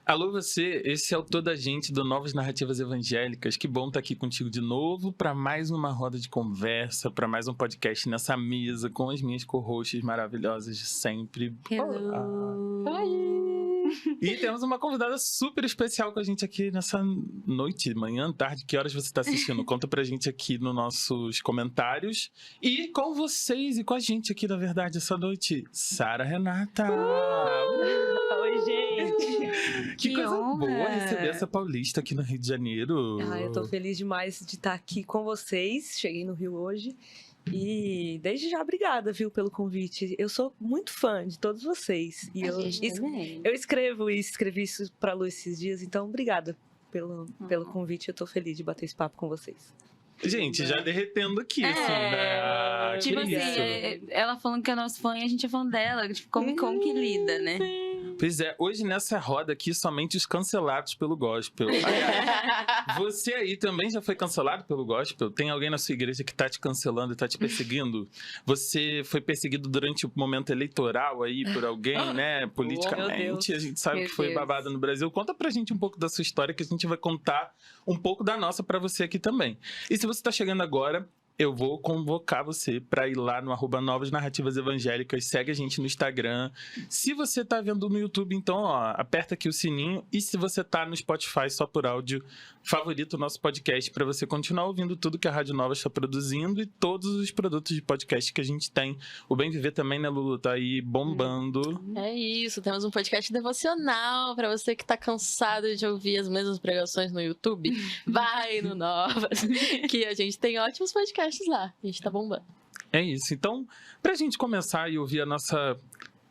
Alô você, esse é o Toda Gente do Novas Narrativas Evangélicas. Que bom estar aqui contigo de novo para mais uma roda de conversa, para mais um podcast nessa mesa com as minhas co-hosts maravilhosas de sempre. Hello! E temos uma convidada super especial com a gente aqui nessa noite, manhã, tarde. Que horas você está assistindo? Conta pra gente aqui nos nossos comentários. E com vocês e com a gente aqui, na verdade, essa noite, Sara Renata. Oi, gente! Que coisa honra. boa receber essa paulista aqui no Rio de Janeiro. Eu tô feliz demais de estar aqui com vocês. Cheguei no Rio hoje. E desde já, obrigada, viu, pelo convite. Eu sou muito fã de todos vocês. E eu escrevi isso pra Lu esses dias, então obrigada pelo convite. Eu tô feliz de bater esse papo com vocês. Gente, já derretendo aqui, assim, né? Tipo assim, ela falando que é nosso fã e a gente é fã dela. Tipo, como que lida, né? Pois é, hoje nessa roda aqui, somente os cancelados pelo gospel. Aliás, você aí também já foi cancelado pelo gospel? Tem alguém na sua igreja que tá te cancelando e tá te perseguindo? Você foi perseguido durante o momento eleitoral aí por alguém, né? Politicamente, a gente sabe que foi babado no Brasil. Conta pra gente um pouco da sua história, que a gente vai contar um pouco da nossa pra você aqui também. E se você tá chegando agora, eu vou convocar você para ir lá no @Novas Narrativas Evangélicas, segue a gente no Instagram. Se você tá vendo no YouTube, então, ó, aperta aqui o sininho. E se você tá no Spotify só por áudio, favorita o nosso podcast para você continuar ouvindo tudo que a Rádio Nova está produzindo e todos os produtos de podcast que a gente tem. O Bem Viver também, né, Lulu? Tá aí bombando. É isso, temos um podcast devocional para você que tá cansado de ouvir as mesmas pregações no YouTube. Vai no Novas, que a gente tem ótimos podcasts lá, a gente tá bombando. É isso, então, pra gente começar e ouvir a nossa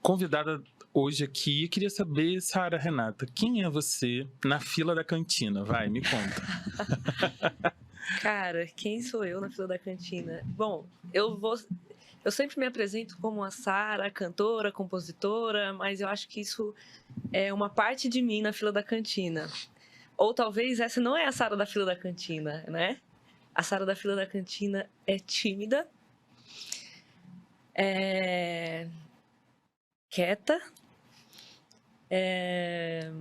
convidada hoje aqui, eu queria saber, Sara Renata, quem é você na fila da cantina? Vai, me conta. Cara, quem sou eu na fila da cantina? Bom, eu sempre me apresento como a Sara, cantora, compositora, mas eu acho que isso é uma parte de mim na fila da cantina. Ou talvez essa não é a Sara da fila da cantina, né? A Sara da fila da cantina é tímida, é quieta, deixa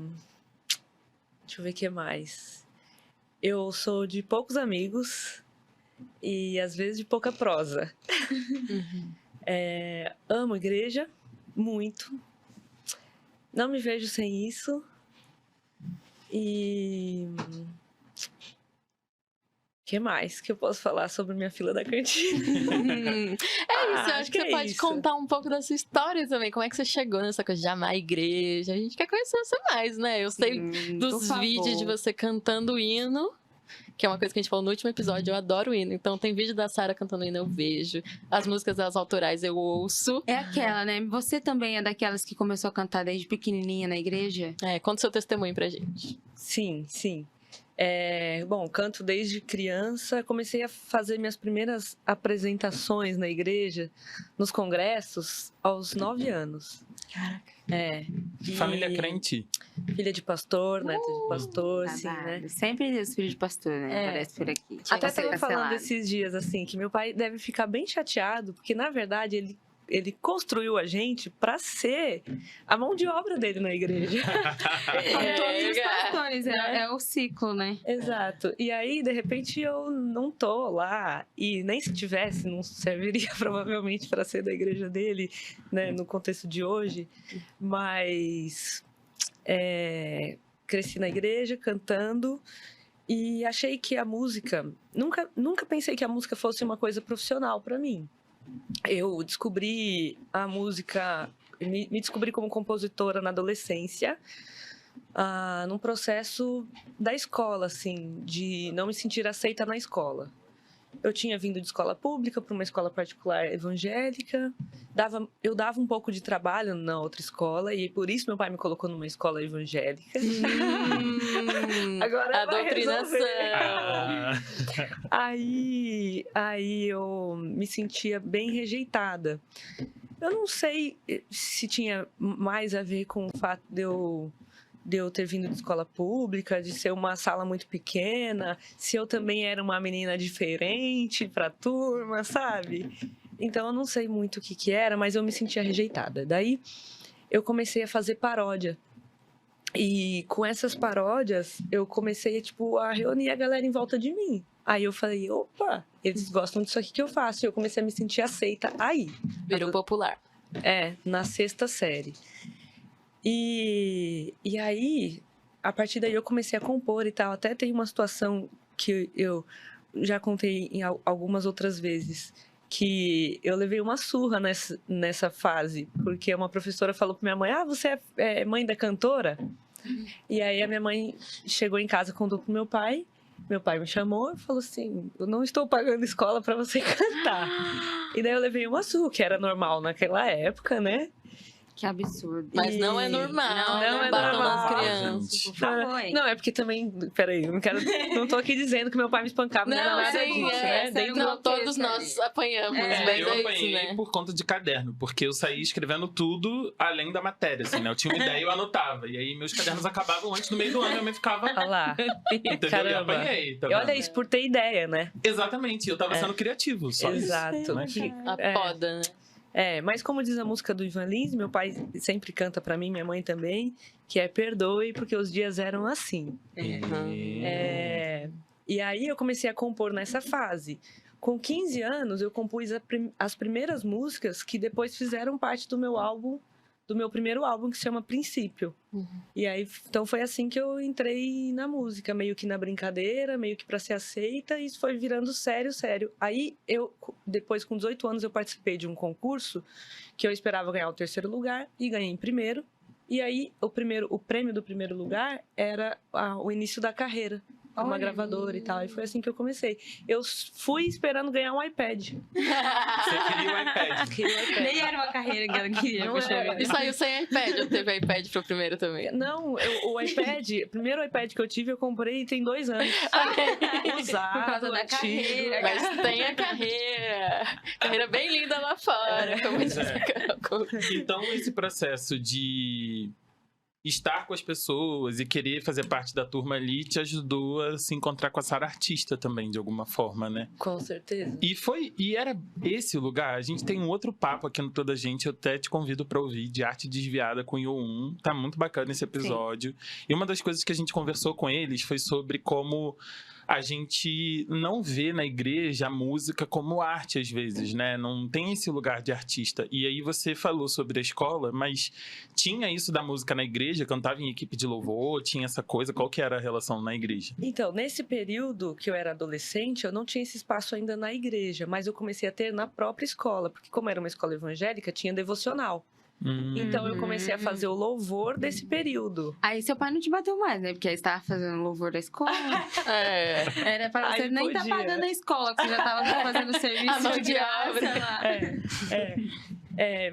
eu ver o que mais. Eu sou de poucos amigos e às vezes de pouca prosa. Amo igreja, muito. Não me vejo sem isso. E o que mais que eu posso falar sobre minha fila da cantina? É isso, eu acho que você pode contar um pouco da sua história também. Como é que você chegou nessa coisa de amar a igreja? A gente quer conhecer você mais, né? Eu sei dos vídeos de você cantando hino, que é uma coisa que a gente falou no último episódio. Eu adoro hino. Então tem vídeo da Sara cantando hino, eu vejo. As músicas das autorais eu ouço. É aquela, né? Você também é daquelas que começou a cantar desde pequenininha na igreja? Conta seu testemunho pra gente. Sim. Bom, canto desde criança. Comecei a fazer minhas primeiras apresentações na igreja, nos congressos, aos 9 anos. Caraca. Família crente? Filha de pastor, neto de pastor, sim, né? Sempre os filhos de pastor, né? Parece por aqui. Até estava falando esses dias, assim, que meu pai deve ficar bem chateado, porque, na verdade, ele construiu a gente para ser a mão de obra dele na igreja. Todos os pastores, é o ciclo, né? Exato. E aí, de repente, eu não tô lá. E nem se tivesse, não serviria provavelmente para ser da igreja dele, né? No contexto de hoje. Mas cresci na igreja, cantando. E achei que a música... Nunca pensei que a música fosse uma coisa profissional para mim. Eu descobri a música, me descobri como compositora na adolescência, num processo da escola, assim, de não me sentir aceita na escola. Eu tinha vindo de escola pública para uma escola particular evangélica, eu dava um pouco de trabalho na outra escola e por isso meu pai me colocou numa escola evangélica. Agora a doutrinação. Aí eu me sentia bem rejeitada. Eu não sei se tinha mais a ver com o fato de eu ter vindo de escola pública, de ser uma sala muito pequena, se eu também era uma menina diferente para a turma, sabe? Então eu não sei muito o que era, mas eu me sentia rejeitada. Daí eu comecei a fazer paródia. E com essas paródias, eu comecei, tipo, a reunir a galera em volta de mim. Aí eu falei, opa, eles gostam disso aqui que eu faço. E eu comecei a me sentir aceita aí. Virou popular. Na 6ª série. E aí, a partir daí eu comecei a compor e tal. Até tem uma situação que eu já contei em algumas outras vezes, que eu levei uma surra nessa fase, porque uma professora falou pra minha mãe, você é mãe da cantora? E aí a minha mãe chegou em casa, contou pro meu pai me chamou e falou assim, eu não estou pagando escola pra você cantar. E daí eu levei uma surra, que era normal naquela época, né? Que absurdo. Mas não é normal, Não é batam normal, nas crianças. gente. Por favor, hein? Não, é porque também, peraí, não tô aqui dizendo que meu pai me espancava, não era Não, nada sim, disso, é. né? Não, todos nós apanhamos, mas Eu é apanhei isso, né? por conta de caderno, porque eu saía escrevendo tudo além da matéria, assim, né? Eu tinha uma ideia e eu anotava. E aí meus cadernos acabavam antes do meio do ano e eu me ficava... Olha lá. Entendeu? Caramba. E apanhei. Tá E olha vendo? isso, por ter ideia, né? Exatamente, eu tava sendo criativo, só Exato. isso. Né? A poda, né? Mas como diz a música do Ivan Lins, meu pai sempre canta pra mim, minha mãe também, que é perdoe porque os dias eram assim. E aí eu comecei a compor nessa fase. Com 15 anos, eu compus as primeiras músicas que depois fizeram parte do meu primeiro álbum, que se chama Princípio. E aí, então foi assim que eu entrei na música, meio que na brincadeira, meio que pra ser aceita, e isso foi virando sério. Aí, depois, com 18 anos, eu participei de um concurso que eu esperava ganhar o 3º lugar, e ganhei em primeiro. E aí, o prêmio do primeiro lugar era o início da carreira. Uma gravadora e tal. E foi assim que eu comecei. Eu fui esperando ganhar um iPad. Você queria o iPad. Nem era uma carreira que ela queria. Não era. E saiu sem iPad, ou teve iPad pro primeiro também? Não, o primeiro iPad que eu tive, eu comprei tem 2 anos. Usado, Por causa da antigo. carreira. Mas tem a carreira. Carreira bem linda lá fora, como Pois diz a Carol. Então, esse processo de estar com as pessoas e querer fazer parte da turma ali te ajudou a se encontrar com a Sara artista também, de alguma forma, né? Com certeza. E era esse o lugar. A gente tem um outro papo aqui no Toda Gente, eu até te convido pra ouvir, de Arte Desviada com o Yo1. Tá muito bacana esse episódio. E uma das coisas que a gente conversou com eles foi sobre como a gente não vê na igreja a música como arte, às vezes, né? Não tem esse lugar de artista. E aí você falou sobre a escola, mas tinha isso da música na igreja? Cantava em equipe de louvor? Tinha essa coisa? Qual que era a relação na igreja? Então, nesse período que eu era adolescente, eu não tinha esse espaço ainda na igreja, mas eu comecei a ter na própria escola, porque como era uma escola evangélica, tinha devocional. Então eu comecei a fazer o louvor desse período. Aí seu pai não te bateu mais, né? Porque aí você tava fazendo louvor da escola. Era pra você Aí nem podia. tá pagando a escola, que você já tava fazendo serviço A mão de de graça obra. lá.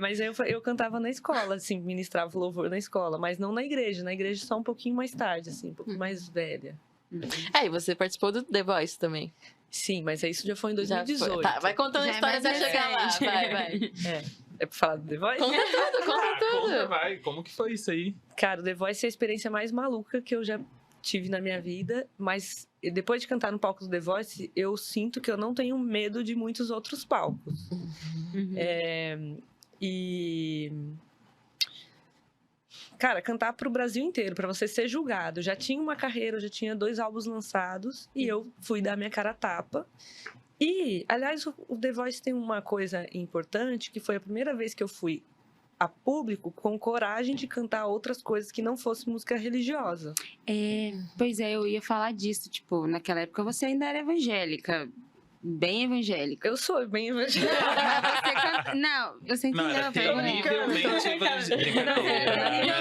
Mas eu cantava na escola, assim, ministrava o louvor na escola, mas não na igreja. Na igreja só um pouquinho mais tarde, assim, um pouco mais velha. E você participou do The Voice também. Sim, mas isso já foi em Já 2018. foi. Tá, vai contando a Já é história mais até chegar lá. recente. Vai. É pra falar do The Voice? Conta tudo, conta tudo. Conta, vai. Como que foi isso aí? Cara, o The Voice é a experiência mais maluca que eu já tive na minha vida, mas depois de cantar no palco do The Voice, eu sinto que eu não tenho medo de muitos outros palcos. Cara, cantar pro Brasil inteiro, pra você ser julgado. Eu já tinha uma carreira, eu já tinha 2 álbuns lançados e eu fui dar minha cara a tapa. E, aliás, o The Voice tem uma coisa importante, que foi a primeira vez que eu fui a público com coragem de cantar outras coisas que não fosse música religiosa. Pois é, eu ia falar disso. Tipo, naquela época você ainda era evangélica. Bem evangélica. Eu sou bem evangélica. Não, você Não, entendeu era a pergunta? terrivelmente evangélica.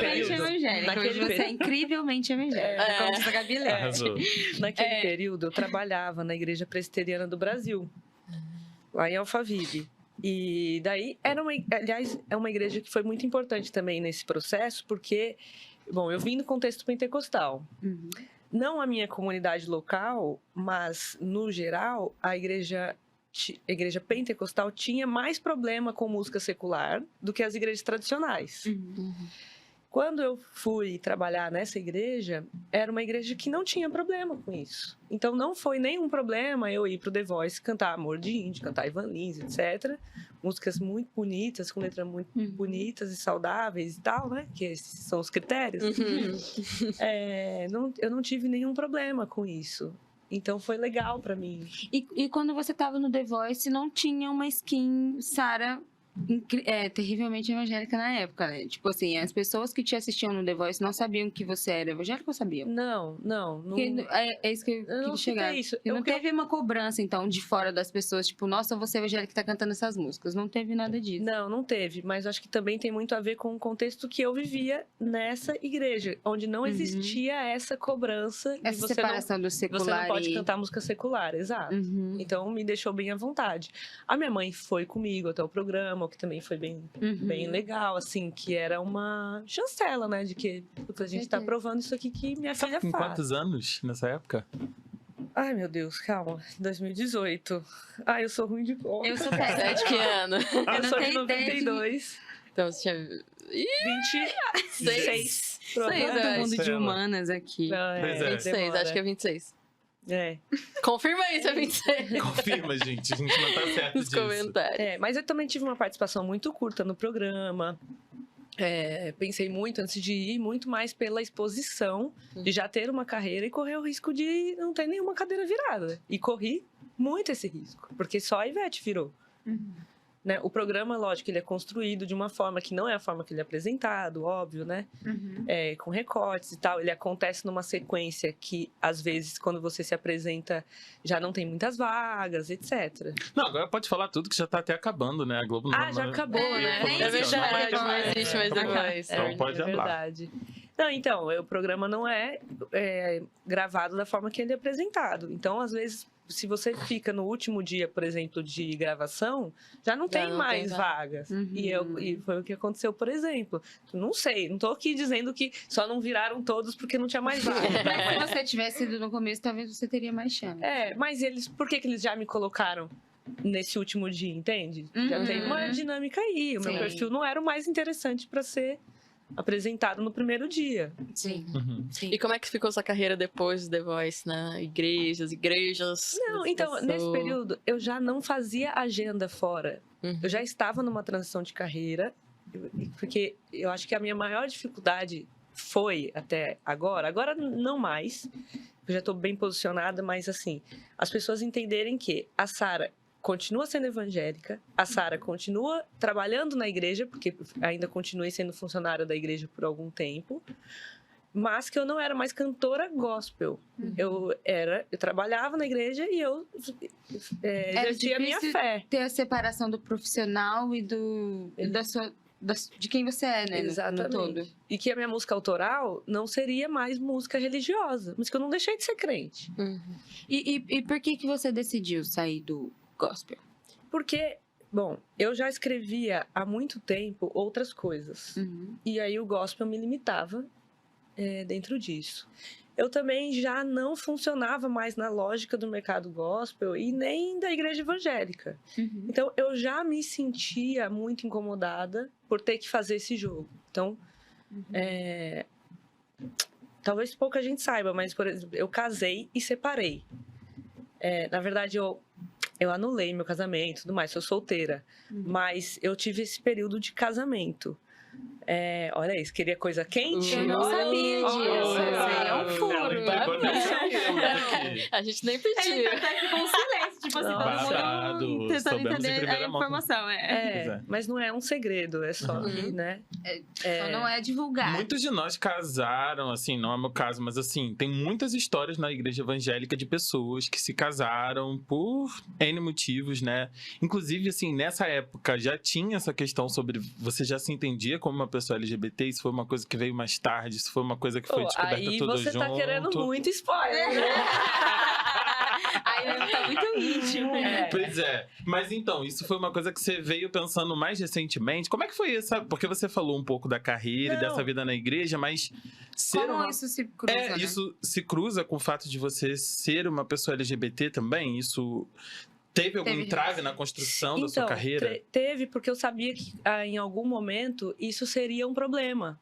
Terrivelmente evangélica. Naquele Hoje você é período. incrivelmente evangélica. Como diz a Gabi Lé. Arrasou. Naquele período, eu trabalhava na Igreja Presbiteriana do Brasil, lá em Alphaville. E daí, aliás, é uma igreja que foi muito importante também nesse processo, porque, bom, eu vim do contexto pentecostal. Não a minha comunidade local, mas, no geral, a igreja pentecostal tinha mais problema com música secular do que as igrejas tradicionais. Quando eu fui trabalhar nessa igreja, era uma igreja que não tinha problema com isso. Então, não foi nenhum problema eu ir pro The Voice cantar Amor de Índio, cantar Ivan Lins, etc. Músicas muito bonitas, com letras muito bonitas e saudáveis e tal, né? Que esses são os critérios. Eu não tive nenhum problema com isso. Então, foi legal pra mim. E quando você tava no The Voice, não tinha uma skin Sarah terrivelmente evangélica na época, né? Tipo assim, as pessoas que te assistiam no The Voice não sabiam que você era evangélica ou sabiam? Não. Porque é isso que eu queria chegar. Isso. E não teve uma cobrança, então, de fora das pessoas, tipo, nossa, você é evangélica que tá cantando essas músicas. Não teve nada disso. Não teve. Mas acho que também tem muito a ver com o contexto que eu vivia nessa igreja, onde não existia essa cobrança. Essa separação do secular. Você não pode cantar música secular, exato. Então, me deixou bem à vontade. A minha mãe foi comigo até o programa, o que também foi bem legal, assim, que era uma chancela, né, de que a gente tá provando isso aqui que minha filha faz. Com quantos anos nessa época? Ai, meu Deus, calma. 2018. Ai, eu sou ruim de conta. Eu sou Você é de que ano? Eu sou de 92. Então você tinha... 26. Todo mundo de Sei lá. humanas aqui. Não, Pois é. 26, acho que é 26. Confirma aí se é 26. Confirma, gente. A gente não tá certo Nos disso. comentários. Mas eu também tive uma participação muito curta no programa. Pensei muito antes de ir, muito mais pela exposição de já ter uma carreira e correr o risco de não ter nenhuma cadeira virada. E corri muito esse risco, porque só a Ivete virou. Né? O programa, lógico, ele é construído de uma forma que não é a forma que ele é apresentado, óbvio, né? Com recortes e tal. Ele acontece numa sequência que, às vezes, quando você se apresenta, já não tem muitas vagas, etc. Não, agora pode falar tudo que já tá até acabando, né? A Globo não Já acabou, né? nem É existe mais, verdade. não existe mais The Voice. Então pode É andar. verdade. Não, então, o programa não é gravado da forma que ele é apresentado. Então, às vezes, se você fica no último dia, por exemplo, de gravação, já não tem mais vagas. E foi o que aconteceu, por exemplo. Não sei, não tô aqui dizendo que só não viraram todos porque não tinha mais vagas. Mas se você tivesse ido no começo, talvez você teria mais chance. Mas por que eles já me colocaram nesse último dia, entende? Já tem uma dinâmica aí. O meu Sim. perfil não era o mais interessante para ser apresentado no primeiro dia. Sim. E como é que ficou sua carreira depois do The Voice, né? Igrejas. Não, então, nesse período, eu já não fazia agenda fora. Eu já estava numa transição de carreira, porque eu acho que a minha maior dificuldade foi até agora não mais, eu já estou bem posicionada, mas assim, as pessoas entenderem que a Sarah continua sendo evangélica, a Sarah continua trabalhando na igreja, porque ainda continuei sendo funcionária da igreja por algum tempo, mas que eu não era mais cantora gospel. Eu trabalhava na igreja e eu exercia a minha fé. Ter a separação do profissional e de quem você é, né? Exatamente. No todo. E que a minha música autoral não seria mais música religiosa, mas que eu não deixei de ser crente. E por que você decidiu sair do gospel? Porque, bom, eu já escrevia há muito tempo outras coisas. E aí o gospel me limitava dentro disso. Eu também já não funcionava mais na lógica do mercado gospel e nem da igreja evangélica. Então, eu já me sentia muito incomodada por ter que fazer esse jogo. Então, talvez pouca gente saiba, mas, por exemplo, eu casei e separei. Na verdade, eu anulei meu casamento e tudo mais, sou solteira. Mas eu tive esse período de casamento. Olha isso, queria coisa quente? Eu não sabia disso. Isso aí é um furo. A gente nem pediu. Até ficou um silêncio, tipo assim, Passado, todo mundo tentando soubemos em entender primeira a mão. informação. Mas não é um segredo, é só que, né? Só não é divulgado. Muitos de nós casaram, assim, não é meu caso, mas assim, tem muitas histórias na igreja evangélica de pessoas que se casaram por N motivos, né? Inclusive, assim, nessa época já tinha essa questão sobre você já se entendia como uma pessoa LGBT, isso foi uma coisa que veio mais tarde, isso foi uma coisa que foi descoberta aí tudo você junto. tá querendo muito spoiler, né? Aí tá muito íntimo. Pois é. Mas então, isso foi uma coisa que você veio pensando mais recentemente. Como é que foi essa? Porque você falou um pouco da carreira e dessa vida na igreja, mas Como isso se cruza, né? isso se cruza com o fato de você ser uma pessoa LGBT também? Isso teve algum entrave na construção da sua carreira? Teve, porque eu sabia que em algum momento isso seria um problema.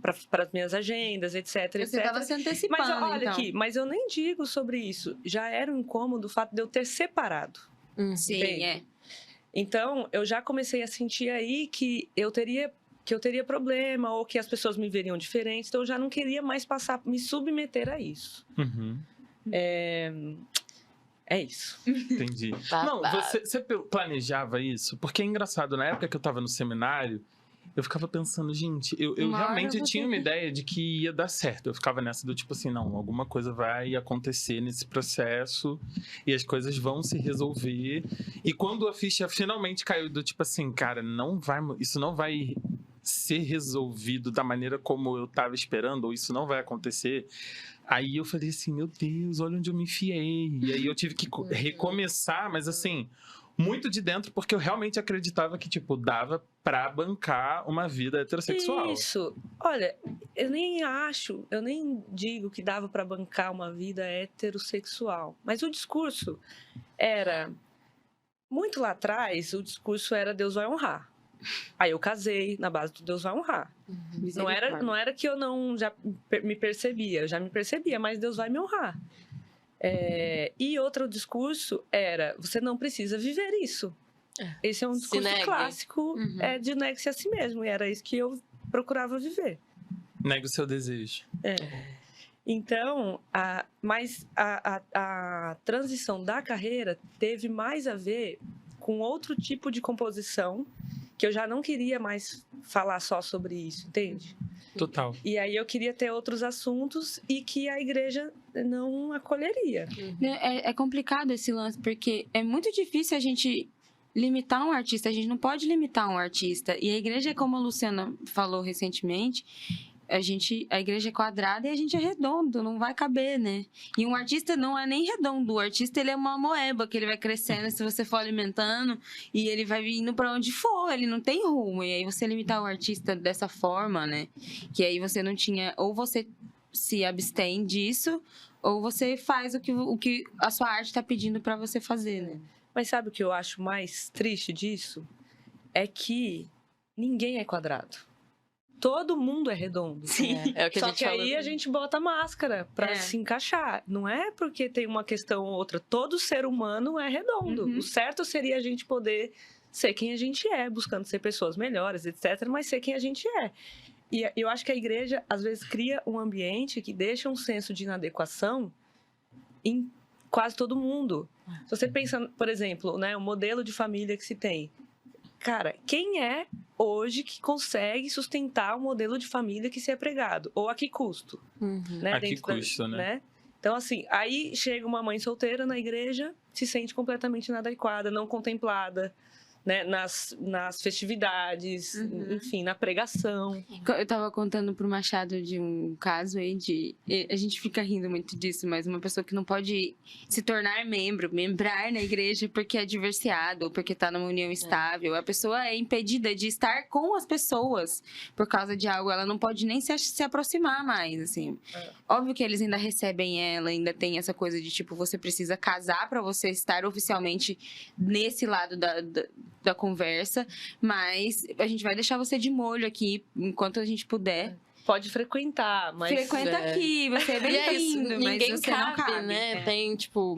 para as minhas agendas, etc, Você etc. estava se antecipando, Mas olha então. aqui, mas eu nem digo sobre isso. Já era um incômodo o fato de eu ter separado. Sim, Entende? Então, eu já comecei a sentir aí que eu teria problema ou que as pessoas me veriam diferente. Então, eu já não queria mais me submeter a isso. Uhum. É isso. Entendi. Não, você planejava isso? Porque é engraçado, na época que eu tava no seminário, eu ficava pensando, gente, eu realmente tinha uma ideia de que ia dar certo. Eu ficava nessa do tipo assim, não, alguma coisa vai acontecer nesse processo e as coisas vão se resolver. E quando a ficha finalmente caiu do tipo assim, cara, isso não vai ser resolvido da maneira como eu tava esperando, ou isso não vai acontecer. Aí eu falei assim, meu Deus, olha onde eu me enfiei. E aí eu tive que recomeçar, mas assim, muito de dentro, porque eu realmente acreditava que, tipo, dava pra bancar uma vida heterossexual. Isso. Olha, eu nem digo que dava pra bancar uma vida heterossexual. Mas o discurso era... Muito lá atrás, o discurso era Deus vai honrar. Aí eu casei na base do Deus vai honrar. Não era que eu não já me percebia, eu já me percebia, mas Deus vai me honrar. E outro discurso era, você não precisa viver isso. Esse é um discurso clássico de negue-se a si mesmo, e era isso que eu procurava viver. Negue o seu desejo. Então, mas a transição da carreira teve mais a ver com outro tipo de composição, que eu já não queria mais falar só sobre isso, entende? Total. E aí eu queria ter outros assuntos e que a igreja não acolheria. É complicado esse lance, porque é muito difícil a gente limitar um artista, a gente não pode limitar um artista. E a igreja, como a Luciana falou recentemente, a igreja é quadrada e a gente é redondo, não vai caber, né? E um artista não é nem redondo, o artista ele é uma moeba, que ele vai crescendo se você for alimentando e ele vai indo pra onde for, ele não tem rumo. E aí você limitar o artista dessa forma, né? Que aí você não tinha, ou você se abstém disso, ou você faz o que a sua arte tá pedindo pra você fazer, né? Mas sabe o que eu acho mais triste disso? É que ninguém é quadrado. Todo mundo é redondo. Sim. É o que Só a gente que aí falou. a gente bota máscara pra se encaixar. Não é porque tem uma questão ou outra. Todo ser humano é redondo. O certo seria a gente poder ser quem a gente é, buscando ser pessoas melhores, etc. Mas ser quem a gente é. E eu acho que a igreja, às vezes, cria um ambiente que deixa um senso de inadequação em quase todo mundo. Se você pensa, por exemplo, né, o modelo de família que se tem. Cara, quem é hoje que consegue sustentar o modelo de família que se é pregado? Ou a que custo? Né? A que custo, né? Então, assim, aí chega uma mãe solteira na igreja, se sente completamente inadequada, não contemplada, né? Nas festividades, enfim, na pregação. Eu tava contando pro Machado de um caso aí a gente fica rindo muito disso, mas uma pessoa que não pode se tornar membrar na igreja porque é divorciado ou porque tá numa união estável. A pessoa é impedida de estar com as pessoas por causa de algo. Ela não pode nem se aproximar mais, assim. Óbvio que eles ainda recebem ela, ainda tem essa coisa de, tipo, você precisa casar pra você estar oficialmente nesse lado da conversa, mas a gente vai deixar você de molho aqui enquanto a gente puder. Pode frequentar, mas... Frequenta aqui, você é bem-vindo, mas ninguém você cabe, não cabe. né? Tem, tipo,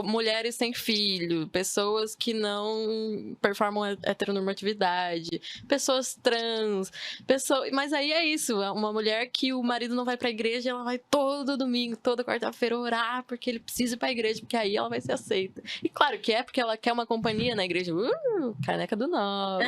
mulheres sem filho, pessoas que não performam heteronormatividade, pessoas trans, mas aí é isso, uma mulher que o marido não vai pra igreja, ela vai todo domingo, toda quarta-feira orar, porque ele precisa ir pra igreja, porque aí ela vai ser aceita. E claro que é porque ela quer uma companhia na igreja, caneca do Nova.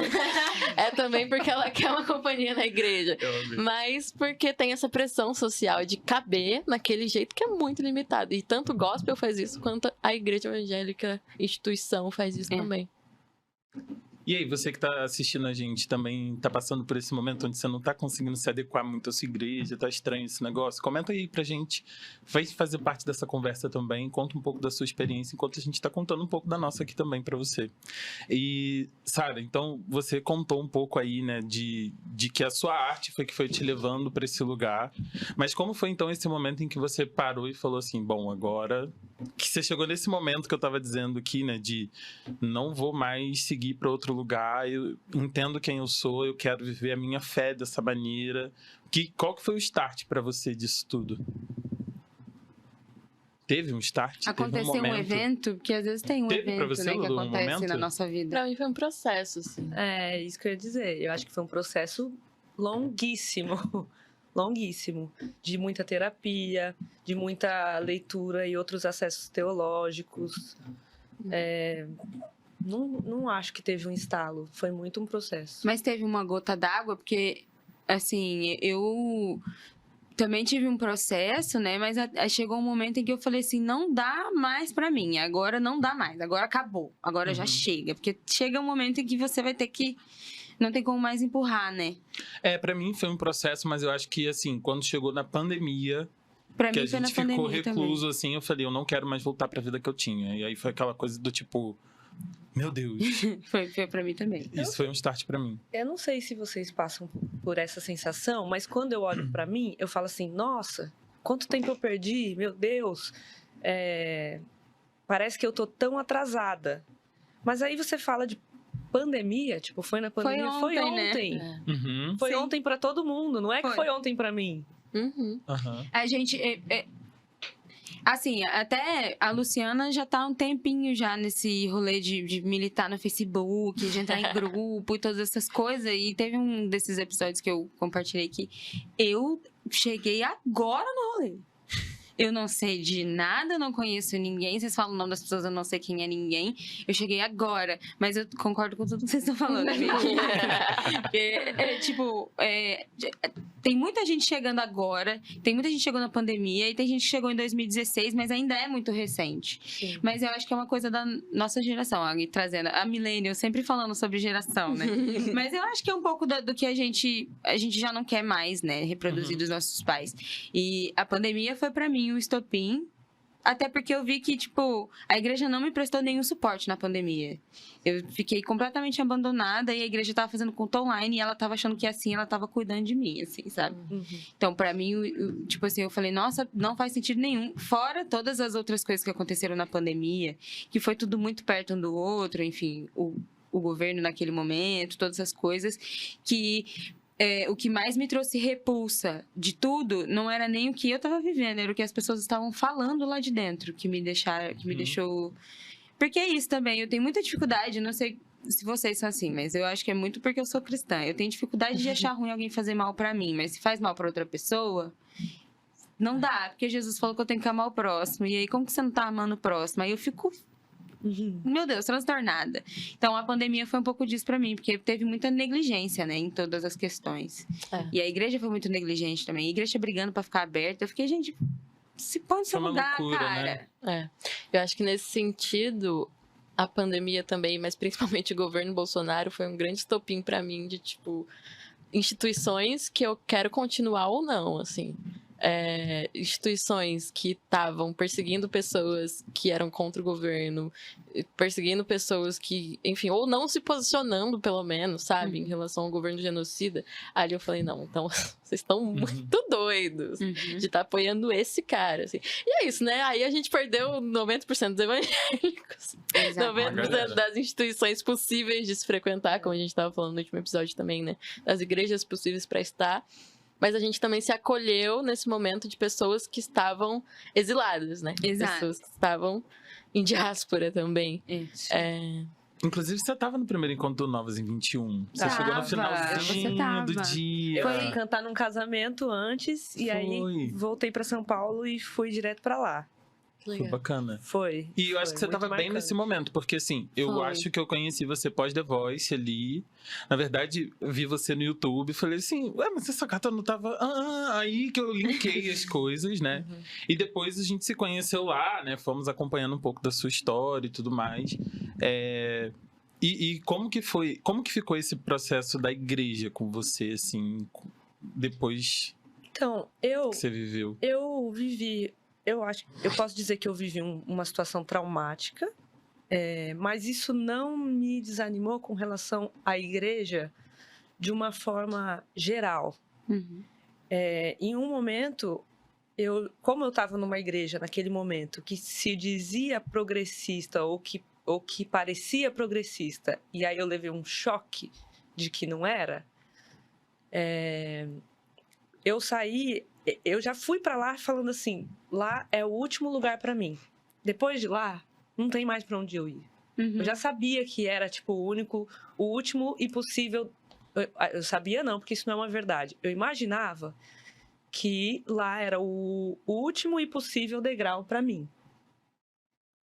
É também porque ela quer uma companhia na igreja. Mas porque tem essa pressão social de caber naquele jeito que é muito limitado. E tanto o gospel faz isso, quanto a igreja evangélica, instituição, faz isso também. E aí, você que tá assistindo a gente também tá passando por esse momento onde você não tá conseguindo se adequar muito à sua igreja, tá estranho esse negócio? Comenta aí pra gente, vai fazer parte dessa conversa também, conta um pouco da sua experiência, enquanto a gente tá contando um pouco da nossa aqui também pra você. E, Sara, então você contou um pouco aí, né, de que a sua arte foi que foi te levando pra esse lugar, mas como foi então esse momento em que você parou e falou assim, bom, agora que você chegou nesse momento que eu tava dizendo aqui, né? De não vou mais seguir para outro lugar, eu entendo quem eu sou, eu quero viver a minha fé dessa maneira. Qual que foi o start para você disso tudo? Teve um start? Aconteceu teve um um momento? evento, porque às vezes tem um Teve pra evento, você, né, que Lulu, um acontece momento? na nossa vida. Pra mim foi um processo, assim. É isso que eu ia dizer. Eu acho que foi um processo longuíssimo, longuíssimo, de muita terapia, de muita leitura e outros acessos teológicos. Não acho que teve um estalo, foi muito um processo. Mas teve uma gota d'água, porque, assim, eu também tive um processo, né? Mas chegou um momento em que eu falei assim, não dá mais pra mim, agora não dá mais, agora acabou, agora já chega. Porque chega um momento em que você vai ter que, não tem como mais empurrar, né? Pra mim foi um processo, mas eu acho que, assim, quando chegou na pandemia, Pra que mim a foi na gente ficou pandemia também. recluso, assim, eu falei, eu não quero mais voltar pra vida que eu tinha. E aí foi aquela coisa do tipo, meu Deus, Foi pra mim também. isso foi um start pra mim. Eu não sei se vocês passam por essa sensação, mas quando eu olho pra mim, eu falo assim, nossa, quanto tempo eu perdi, meu Deus. Parece que eu tô tão atrasada. Mas aí você fala de pandemia, tipo, foi na pandemia, foi ontem. Né? Uhum. Foi Sim. ontem pra todo mundo, não é que Foi. foi ontem pra mim. Uhum. Aham. A gente... Assim, até a Luciana já tá há um tempinho já nesse rolê de militar no Facebook, de entrar em grupo e todas essas coisas. E teve um desses episódios que eu compartilhei que eu cheguei agora no rolê. Eu não sei de nada, eu não conheço ninguém. Vocês falam o nome das pessoas, eu não sei quem é ninguém. Eu cheguei agora, mas eu concordo com tudo que vocês estão falando. Tem muita gente chegando agora, tem muita gente chegou na pandemia, e tem gente que chegou em 2016, mas ainda é muito recente. Sim. Mas eu acho que é uma coisa da nossa geração, trazendo a millennial, sempre falando sobre geração, né? Mas eu acho que é um pouco do que a gente já não quer mais, né? Reproduzir dos nossos pais. E a pandemia foi pra mim um estopim, até porque eu vi que, tipo, a igreja não me prestou nenhum suporte na pandemia. Eu fiquei completamente abandonada e a igreja tava fazendo culto online e ela tava achando que assim ela tava cuidando de mim, assim, sabe? Uhum. Então, pra mim, tipo assim, eu falei, nossa, não faz sentido nenhum. Fora todas as outras coisas que aconteceram na pandemia, que foi tudo muito perto um do outro, enfim, o governo naquele momento, todas essas coisas, que o que mais me trouxe repulsa de tudo não era nem o que eu tava vivendo, era o que as pessoas estavam falando lá de dentro, que me deixou... Porque é isso também, eu tenho muita dificuldade, não sei se vocês são assim, mas eu acho que é muito porque eu sou cristã. Eu tenho dificuldade de achar ruim alguém fazer mal pra mim, mas se faz mal pra outra pessoa, não dá, porque Jesus falou que eu tenho que amar o próximo. E aí, como que você não tá amando o próximo? Aí eu fico, meu Deus, transtornada. Então, a pandemia foi um pouco disso pra mim, porque teve muita negligência, né, em todas as questões. E a igreja foi muito negligente também. A igreja brigando pra ficar aberta. Eu fiquei, gente, se põe no seu Foi uma lugar, loucura, cara. né? Eu acho que nesse sentido, a pandemia também, mas principalmente o governo Bolsonaro, foi um grande estopim pra mim de, tipo, instituições que eu quero continuar ou não, assim. Instituições que estavam perseguindo pessoas que eram contra o governo, perseguindo pessoas que, enfim, ou não se posicionando, pelo menos, sabe, em relação ao governo genocida. Ali eu falei, não, então vocês estão muito doidos de estar apoiando esse cara, assim. E é isso, né? Aí a gente perdeu 90% dos evangélicos, Exato. 90% das instituições possíveis de se frequentar, como a gente estava falando no último episódio também, né? Das igrejas possíveis para estar. Mas a gente também se acolheu nesse momento de pessoas que estavam exiladas, né? Exato. Pessoas que estavam em diáspora também. Isso. Inclusive, você tava no primeiro encontro do Novas em 21. Você chegou no Você finalzinho tava. do dia. Eu fui cantar num casamento antes e aí voltei pra São Paulo e fui direto pra lá. Foi bacana. Foi. E eu acho que você tava bem nesse momento, porque assim, eu Foi. acho que eu conheci você pós The Voice ali. Na verdade, vi você no YouTube e falei assim, ué, mas essa gata não tava... aí que eu linkei as coisas, né? E depois a gente se conheceu lá, né? Fomos acompanhando um pouco da sua história e tudo mais. E como que ficou esse processo da igreja com você, assim, depois Então, que você viveu? eu vivi... Eu posso dizer que eu vivi uma situação traumática, mas isso não me desanimou com relação à igreja de uma forma geral. Em um momento, como eu estava numa igreja naquele momento que se dizia progressista ou que parecia progressista, e aí eu levei um choque de que não era, eu saí, eu já fui para lá falando assim, lá é o último lugar para mim. Depois de lá, não tem mais para onde eu ir. Eu já sabia que era tipo o último e possível. Eu sabia não, porque isso não é uma verdade. Eu imaginava que lá era o último e possível degrau para mim.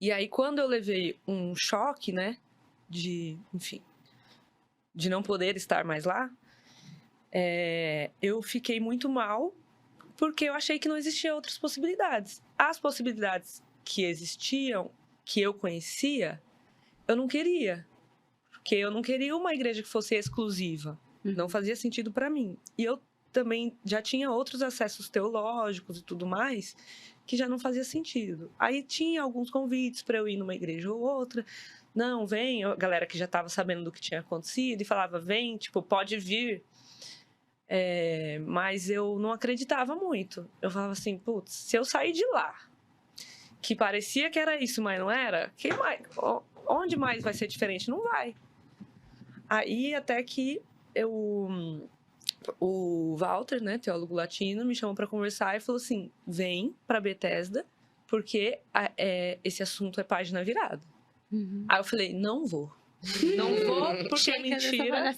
E aí, quando eu levei um choque, né, de não poder estar mais lá, eu fiquei muito mal, porque eu achei que não existiam outras possibilidades. As possibilidades que existiam, que eu conhecia, eu não queria. Porque eu não queria uma igreja que fosse exclusiva. Não fazia sentido para mim. E eu também já tinha outros acessos teológicos e tudo mais que já não fazia sentido. Aí tinha alguns convites para eu ir numa igreja ou outra. Não, vem. A galera que já estava sabendo do que tinha acontecido e falava, vem, tipo, pode vir. Mas eu não acreditava muito. Eu falava assim, putz, se eu sair de lá, que parecia que era isso, mas não era, onde mais vai ser diferente? Não vai. Aí até que o Walter, né, teólogo latino, me chamou para conversar e falou assim, vem para Bethesda, porque esse assunto é página virada. Aí eu falei, não vou. Não vou porque é mentira.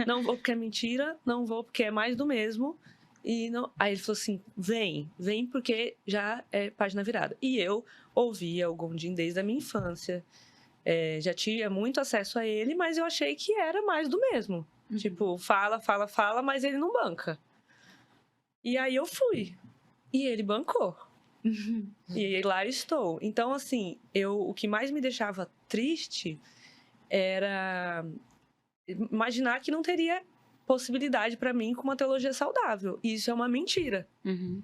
Não vou porque é mentira, não vou porque é mais do mesmo. E não... Aí ele falou assim, vem porque já é página virada. E eu ouvia o Gondim desde a minha infância. Já tinha muito acesso a ele, mas eu achei que era mais do mesmo. Tipo, fala, mas ele não banca. E aí eu fui. E ele bancou. E lá estou. Então, assim, o que mais me deixava triste era imaginar que não teria possibilidade para mim com uma teologia saudável. E isso é uma mentira.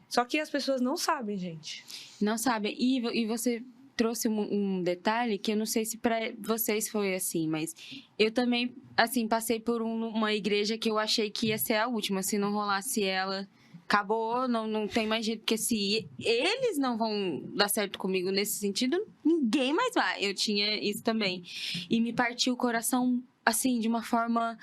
Só que as pessoas não sabem, gente. Não sabem. E você trouxe um detalhe que eu não sei se para vocês foi assim, mas eu também, assim, passei por uma igreja que eu achei que ia ser a última. Se não rolasse ela, acabou, não tem mais jeito. Porque se eles não vão dar certo comigo nesse sentido, ninguém mais vai. Eu tinha isso também. E me partiu o coração, assim, de uma forma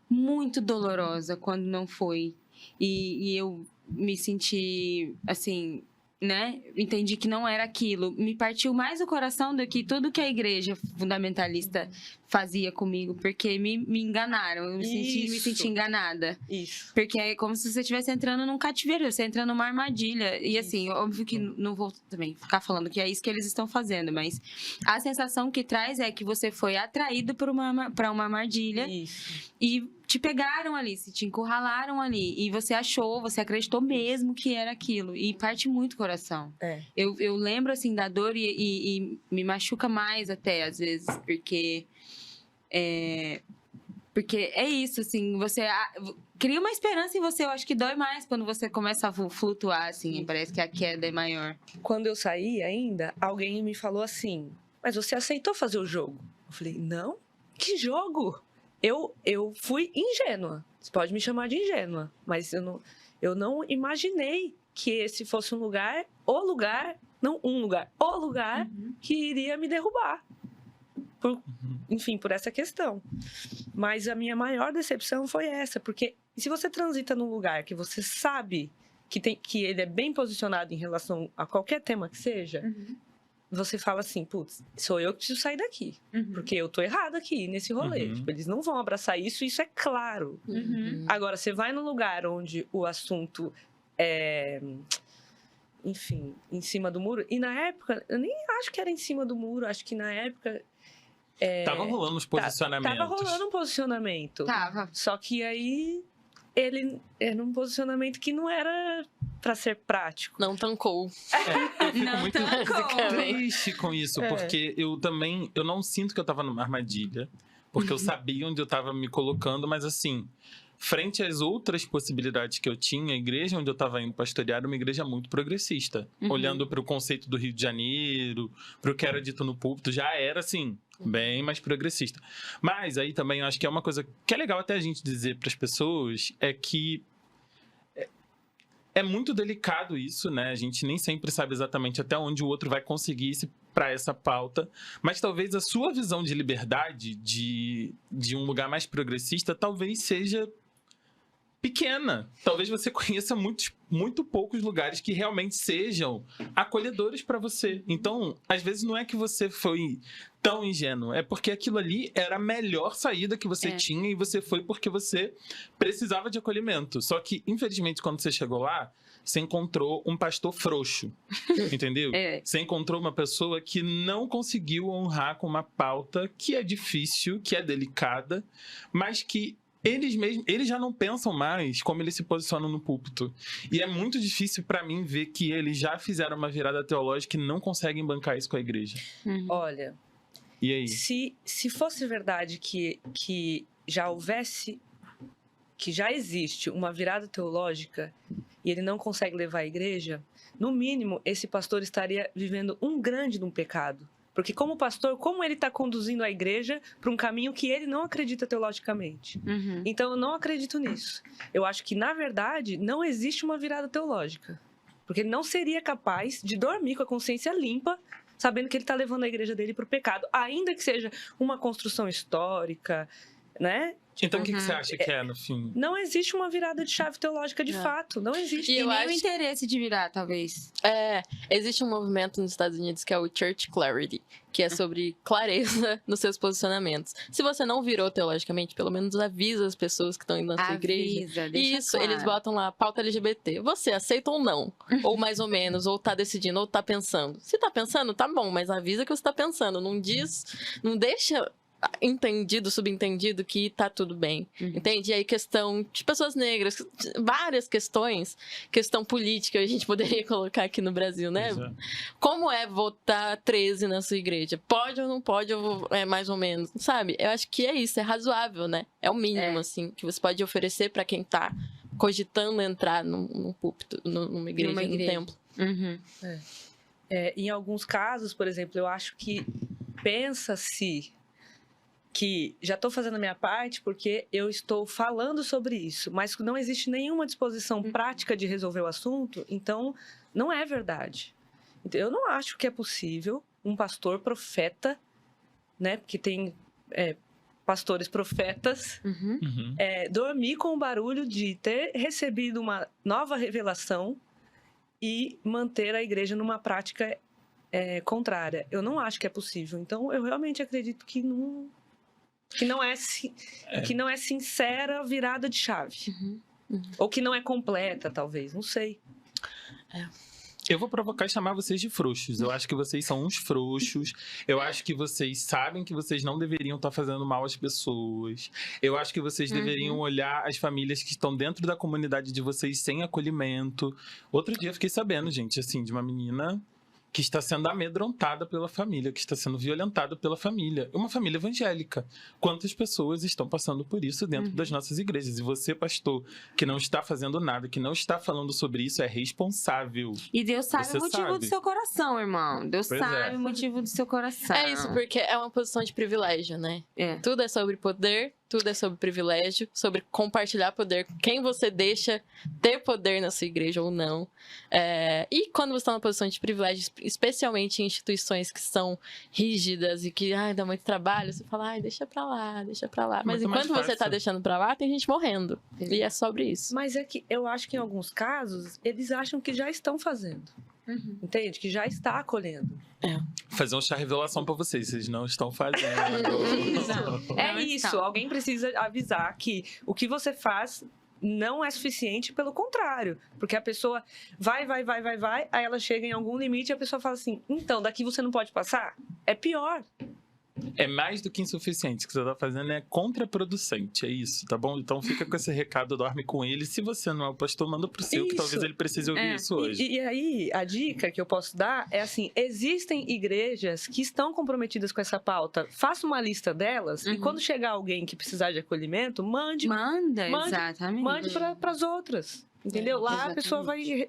muito dolorosa quando não foi. E eu me senti, assim, né? Entendi que não era aquilo. Me partiu mais o coração do que tudo que a igreja fundamentalista fazia comigo, porque me enganaram. Eu me senti enganada. Isso. Porque é como se você estivesse entrando num cativeiro, você entra numa armadilha. E assim, óbvio que não vou também ficar falando que é isso que eles estão fazendo, mas a sensação que traz é que você foi atraído para uma armadilha. Isso. E te pegaram ali, se te encurralaram ali. E você acreditou mesmo que era aquilo. E parte muito o coração. Eu lembro, assim, da dor e me machuca mais até, às vezes, porque é isso, assim, você cria uma esperança em você. Eu acho que dói mais quando você começa a flutuar, assim, parece que a queda é maior. Quando eu saí ainda, alguém me falou assim, mas você aceitou fazer o jogo? Eu falei, não? Que jogo? Eu fui ingênua. Você pode me chamar de ingênua, mas eu não imaginei que esse fosse o lugar que iria me derrubar. Enfim, por essa questão. Mas a minha maior decepção foi essa, porque se você transita num lugar que você sabe que ele é bem posicionado em relação a qualquer tema que seja, você fala assim, putz, sou eu que preciso sair daqui, porque eu tô errada aqui nesse rolê. Tipo, eles não vão abraçar isso é claro. Agora, você vai num lugar onde o assunto é, enfim, em cima do muro, e na época, eu nem acho que era em cima do muro, acho que na época tava rolando os posicionamentos. Tava rolando um posicionamento. Tava. Só que aí ele era um posicionamento que não era pra ser prático. Não tancou. Eu fico muito triste com isso, porque eu não sinto que eu tava numa armadilha, porque eu sabia onde eu tava me colocando, mas assim, frente às outras possibilidades que eu tinha, a igreja onde eu estava indo pastorear era uma igreja muito progressista. Olhando para o conceito do Rio de Janeiro, para o que era dito no púlpito, já era assim, bem mais progressista. Mas aí também eu acho que é uma coisa que é legal até a gente dizer para as pessoas, é que É muito delicado isso, né? A gente nem sempre sabe exatamente até onde o outro vai conseguir para essa pauta. Mas talvez a sua visão de liberdade, de um lugar mais progressista, talvez seja pequena. Talvez você conheça muito poucos lugares que realmente sejam acolhedores para você. Então, às vezes não é que você foi tão ingênuo, é porque aquilo ali era a melhor saída que você tinha e você foi porque você precisava de acolhimento. Só que, infelizmente, quando você chegou lá, você encontrou um pastor frouxo, entendeu? Você encontrou uma pessoa que não conseguiu honrar com uma pauta que é difícil, que é delicada, mas que eles já não pensam mais como eles se posicionam no púlpito. E é muito difícil para mim ver que eles já fizeram uma virada teológica e não conseguem bancar isso com a igreja. Olha, e aí? Se fosse verdade que já houvesse, que já existe uma virada teológica e ele não consegue levar a igreja, no mínimo, esse pastor estaria vivendo um grande pecado. Porque como pastor, como ele está conduzindo a igreja para um caminho que ele não acredita teologicamente? Então, eu não acredito nisso. Eu acho que, na verdade, não existe uma virada teológica. Porque ele não seria capaz de dormir com a consciência limpa, sabendo que ele está levando a igreja dele para o pecado. Ainda que seja uma construção histórica, né? Então, o que você acha que é, no fim? Não existe uma virada de chave teológica de fato. Não existe. E nem o interesse de virar, talvez. Existe um movimento nos Estados Unidos que é o Church Clarity, que é sobre clareza nos seus posicionamentos. Se você não virou teologicamente, pelo menos avisa as pessoas que estão indo na sua igreja. Isso, claro. Eles botam lá, pauta LGBT. Você aceita ou não? Ou mais ou menos, ou tá decidindo, ou tá pensando. Se tá pensando, tá bom, mas avisa que você tá pensando. Não deixa entendido, subentendido que tá tudo bem, entende? E aí questão de pessoas negras, várias questões, questão política, a gente poderia colocar aqui no Brasil, né? Exato. Como é votar 13 na sua igreja? Pode ou não pode, ou mais ou menos, sabe? Eu acho que é isso, é razoável, né? É o mínimo, assim, que você pode oferecer para quem tá cogitando entrar num púlpito, numa igreja, num templo. Em alguns casos, por exemplo, eu acho que pensa-se que já estou fazendo a minha parte porque eu estou falando sobre isso, mas não existe nenhuma disposição prática de resolver o assunto, então não é verdade. Eu não acho que é possível um pastor profeta, né, porque tem pastores profetas, dormir com o barulho de ter recebido uma nova revelação e manter a igreja numa prática contrária. Eu não acho que é possível. Então, eu realmente acredito que não é sincera a virada de chave. Ou que não é completa, talvez. Não sei. Eu vou provocar e chamar vocês de frouxos. Eu acho que vocês são uns frouxos. Eu acho que vocês sabem que vocês não deveriam estar fazendo mal às pessoas. Eu acho que vocês deveriam olhar as famílias que estão dentro da comunidade de vocês sem acolhimento. Outro dia eu fiquei sabendo, gente, assim, de uma menina que está sendo amedrontada pela família, que está sendo violentada pela família. Uma família evangélica. Quantas pessoas estão passando por isso dentro das nossas igrejas? E você, pastor, que não está fazendo nada, que não está falando sobre isso, é responsável. E Deus sabe o motivo do seu coração, irmão. Deus sabe o motivo do seu coração. É isso, porque é uma posição de privilégio, né? Tudo é sobre poder, tudo é sobre privilégio, sobre compartilhar poder, quem você deixa ter poder na sua igreja ou não. E quando você está numa posição de privilégio, especialmente em instituições que são rígidas e que dá muito trabalho, você fala, deixa pra lá, deixa pra lá. Mas enquanto você tá deixando pra lá, tem gente morrendo. E é sobre isso. Mas é que eu acho que em alguns casos, eles acham que já estão fazendo. Entende? Que já está acolhendo. Fazer um chá revelação pra vocês não estão fazendo. É isso. Alguém precisa avisar que o que você faz não é suficiente, pelo contrário. Porque a pessoa vai, aí ela chega em algum limite e a pessoa fala assim, então, daqui você não pode passar? É pior. É mais do que insuficiente. O que você tá fazendo é contraproducente, é isso, tá bom? Então fica com esse recado, dorme com ele. Se você não é o pastor, manda pro seu, que talvez ele precise ouvir isso hoje. E aí, a dica que eu posso dar é assim, existem igrejas que estão comprometidas com essa pauta. Faça uma lista delas e quando chegar alguém que precisar de acolhimento, mande exatamente. Mande para as outras. Entendeu? Lá exatamente. A pessoa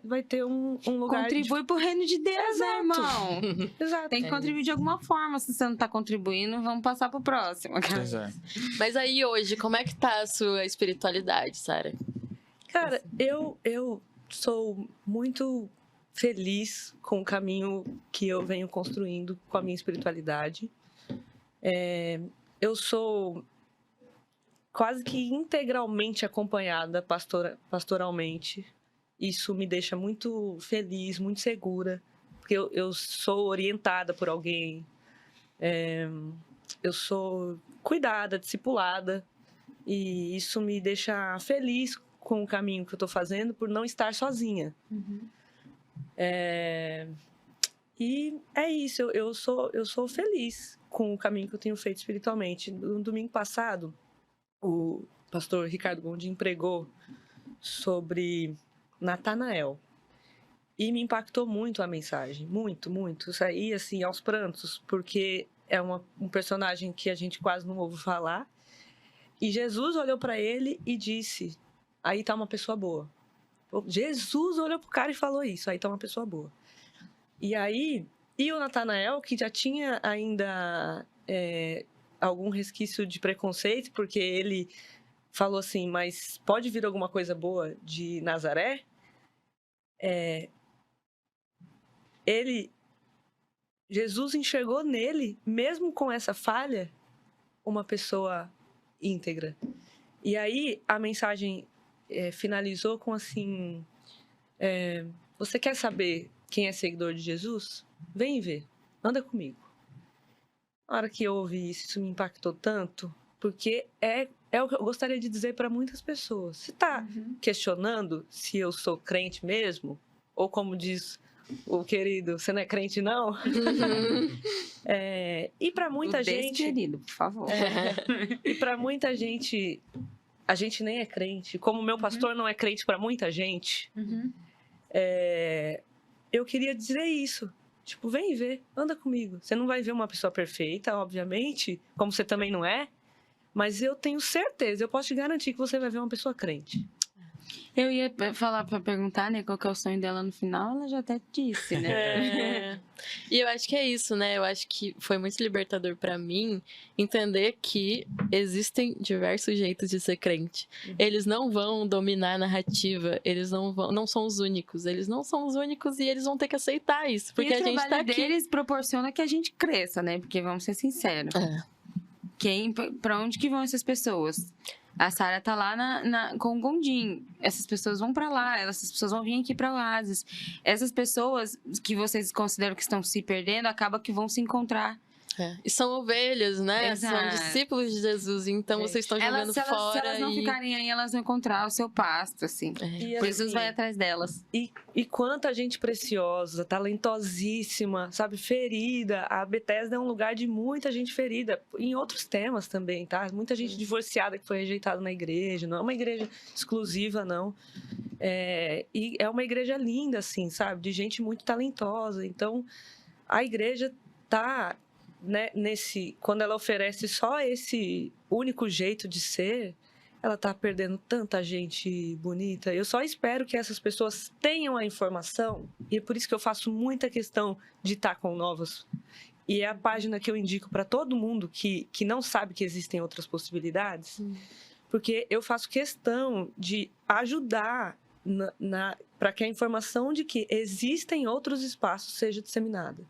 vai ter um lugar. Contribui pro reino de Deus, né, irmão? Exato. Tem que contribuir de alguma forma. Se você não tá contribuindo, vamos passar pro próximo. Mas aí hoje, como é que tá a sua espiritualidade, Sara? Cara, eu sou muito feliz com o caminho que eu venho construindo com a minha espiritualidade. Eu sou quase que integralmente acompanhada pastoralmente. Isso me deixa muito feliz, muito segura, porque eu sou orientada por alguém, eu sou cuidada, discipulada, e isso me deixa feliz com o caminho que eu estou fazendo por não estar sozinha. E é isso, eu sou feliz com o caminho que eu tenho feito espiritualmente. No domingo passado, o pastor Ricardo Gondim pregou sobre Natanael. E me impactou muito a mensagem, muito, muito. Eu saí, assim, aos prantos, porque é um personagem que a gente quase não ouve falar. E Jesus olhou para ele e disse, aí tá uma pessoa boa. Jesus olhou pro cara e falou isso, aí tá uma pessoa boa. E o Natanael, que já tinha ainda algum resquício de preconceito, porque ele falou assim, mas pode vir alguma coisa boa de Nazaré? Jesus enxergou nele, mesmo com essa falha, uma pessoa íntegra. E aí a mensagem finalizou com assim, você quer saber quem é seguidor de Jesus? Vem ver, anda comigo. Na hora que eu ouvi isso me impactou tanto, porque é o que eu gostaria de dizer para muitas pessoas. Você está questionando se eu sou crente mesmo? Ou como diz o querido, você não é crente não? E para muita gente... querido, por favor. E para muita gente, a gente nem é crente. Como meu pastor não é crente para muita gente, eu queria dizer isso. Tipo, vem ver, anda comigo. Você não vai ver uma pessoa perfeita, obviamente, como você também não é. Mas eu tenho certeza, eu posso te garantir que você vai ver uma pessoa crente. Eu ia falar para perguntar, né, qual que é o sonho dela no final, ela já até disse, né? E eu acho que é isso, né? Eu acho que foi muito libertador para mim entender que existem diversos jeitos de ser crente. Eles não vão dominar a narrativa, eles não são os únicos, eles não são os únicos e eles vão ter que aceitar isso, porque e a gente tá aqui. Deles proporciona que a gente cresça, né? Porque vamos ser sinceros. Pra onde que vão essas pessoas? A Sara tá lá com o Gondim. Essas pessoas vão pra lá, essas pessoas vão vir aqui pra Oasis. Essas pessoas que vocês consideram que estão se perdendo, acaba que vão se encontrar. E são ovelhas, né? Exato. São discípulos de Jesus, então vocês estão jogando fora. Se elas não ficarem aí, elas vão encontrar o seu pasto, assim. Jesus assim, vai atrás delas. E quanta gente preciosa, talentosíssima, sabe, ferida. A Bethesda é um lugar de muita gente ferida, em outros temas também, tá? Muita gente divorciada que foi rejeitada na igreja, não é uma igreja exclusiva, não. E é uma igreja linda, assim, sabe, de gente muito talentosa. Então, a igreja tá... Né, quando ela oferece só esse único jeito de ser, ela tá perdendo tanta gente bonita. Eu só espero que essas pessoas tenham a informação, e é por isso que eu faço muita questão de estar com Novos. E é a página que eu indico para todo mundo que não sabe que existem outras possibilidades, porque eu faço questão de ajudar para que a informação de que existem outros espaços seja disseminada.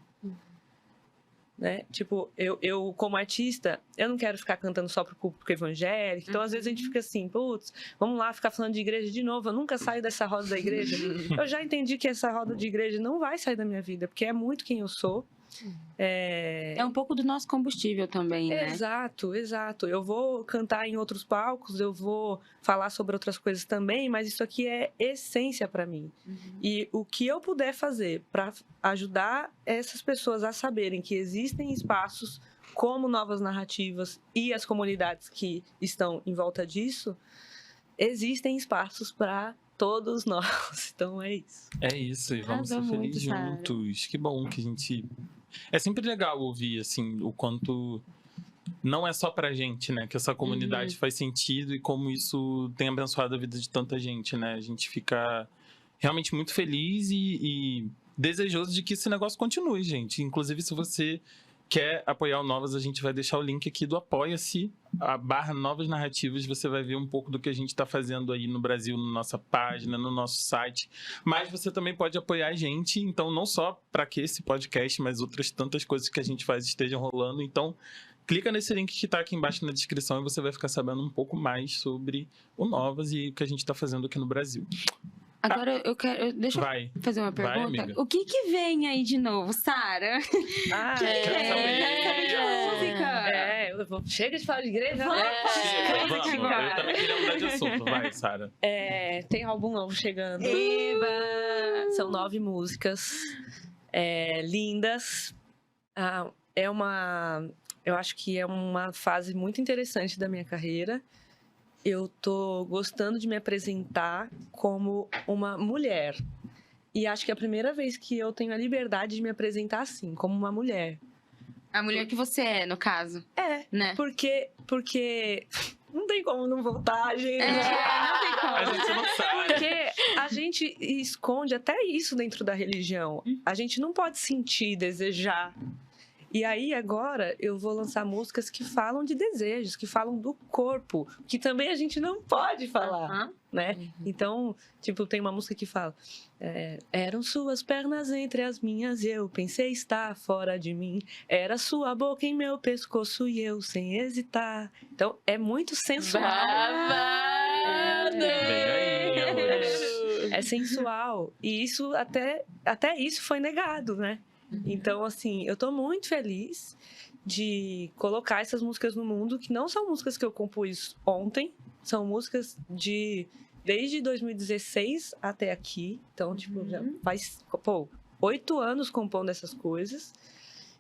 Né? Tipo, eu como artista, eu não quero ficar cantando só pro público evangélico. Então, às vezes, a gente fica assim, putz, vamos lá ficar falando de igreja de novo. Eu nunca saio dessa roda da igreja. Eu já entendi que essa roda de igreja não vai sair da minha vida, porque é muito quem eu sou. É um pouco do nosso combustível também, né? Exato, exato. Eu vou cantar em outros palcos, eu vou falar sobre outras coisas também, mas isso aqui é essência para mim. E o que eu puder fazer para ajudar essas pessoas a saberem que existem espaços como Novas Narrativas e as comunidades que estão em volta disso, existem espaços para todos nós. Então é isso. É isso, e vamos ser felizes juntos. Que bom que a gente... É sempre legal ouvir, assim, o quanto não é só pra gente, né? Que essa comunidade faz sentido e como isso tem abençoado a vida de tanta gente, né? A gente fica realmente muito feliz e desejoso de que esse negócio continue, gente. Inclusive, se você quer apoiar o Novas, a gente vai deixar o link aqui do Apoia-se, / Novas Narrativas. Você vai ver um pouco do que a gente está fazendo aí no Brasil, na nossa página, no nosso site. Mas você também pode apoiar a gente, então não só para que esse podcast, mas outras tantas coisas que a gente faz estejam rolando. Então, clica nesse link que está aqui embaixo na descrição e você vai ficar sabendo um pouco mais sobre o Novas e o que a gente está fazendo aqui no Brasil. Agora deixa Vai. eu fazer uma Vai, pergunta. amiga. O que vem aí de novo, Sara? Ah, Quero saber. Chega de falar de igreja. Vamos. Chega, Coisa que vamos. vai. Eu também queria mudar de assunto. Vai, Sara. Tem álbum novo chegando. Eba! São 9 músicas lindas. Eu acho que é uma fase muito interessante da minha carreira. Eu tô gostando de me apresentar como uma mulher. E acho que é a primeira vez que eu tenho a liberdade de me apresentar assim, como uma mulher. A mulher que você é, no caso. Né? Porque não tem como não voltar, gente. Não tem como. A gente não sabe. Porque a gente esconde até isso dentro da religião. A gente não pode sentir, desejar. E aí, agora, eu vou lançar músicas que falam de desejos, que falam do corpo, que também a gente não pode falar, né? Então, tipo, tem uma música que fala: eram suas pernas entre as minhas e eu pensei estar fora de mim. Era sua boca em meu pescoço e eu sem hesitar. Então, é muito sensual. Babado! Vem aí, amores. É sensual. E isso, até isso foi negado, né? Então, assim, eu tô muito feliz de colocar essas músicas no mundo, que não são músicas que eu compus ontem, são músicas desde 2016 até aqui. Então, tipo, já faz 8 anos compondo essas coisas.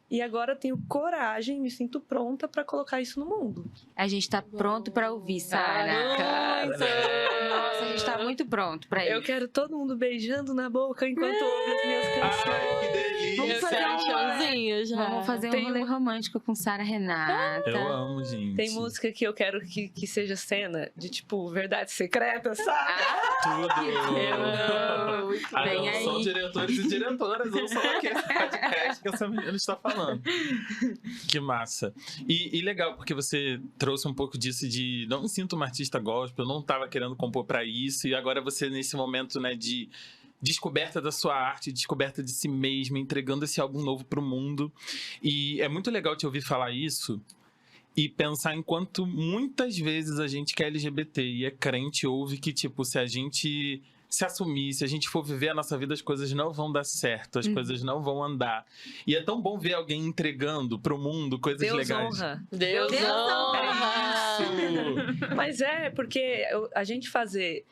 E agora tenho coragem, me sinto pronta pra colocar isso no mundo. A gente tá pronto pra ouvir, Sara. Nossa, a gente tá muito pronto pra isso. Eu quero todo mundo beijando na boca enquanto ouve as minhas canções. Ai, que delícia. Vamos fazer um showzinho já. Vamos fazer um rolê romântico com Sara Renata. Eu amo, gente. Tem música que eu quero que seja cena de, tipo, verdade secreta, sabe? Tudo. Eu amo. Muito bem não aí. são diretores e diretoras, ou são aqui esse podcast que essa menina está falando. Que massa. E legal, porque você trouxe um pouco disso de não me sinto uma artista gospel, eu não estava querendo compor para isso, e agora você nesse momento, né, de descoberta da sua arte, descoberta de si mesma, entregando esse álbum novo pro mundo. E é muito legal te ouvir falar isso e pensar em quanto muitas vezes a gente que é LGBT e é crente ouve que, tipo, se a gente se assumir, se a gente for viver a nossa vida, as coisas não vão dar certo, as coisas não vão andar. E é tão bom ver alguém entregando pro mundo coisas Deus legais. honra. Deus Deus honra! Isso! Mas porque a gente fazer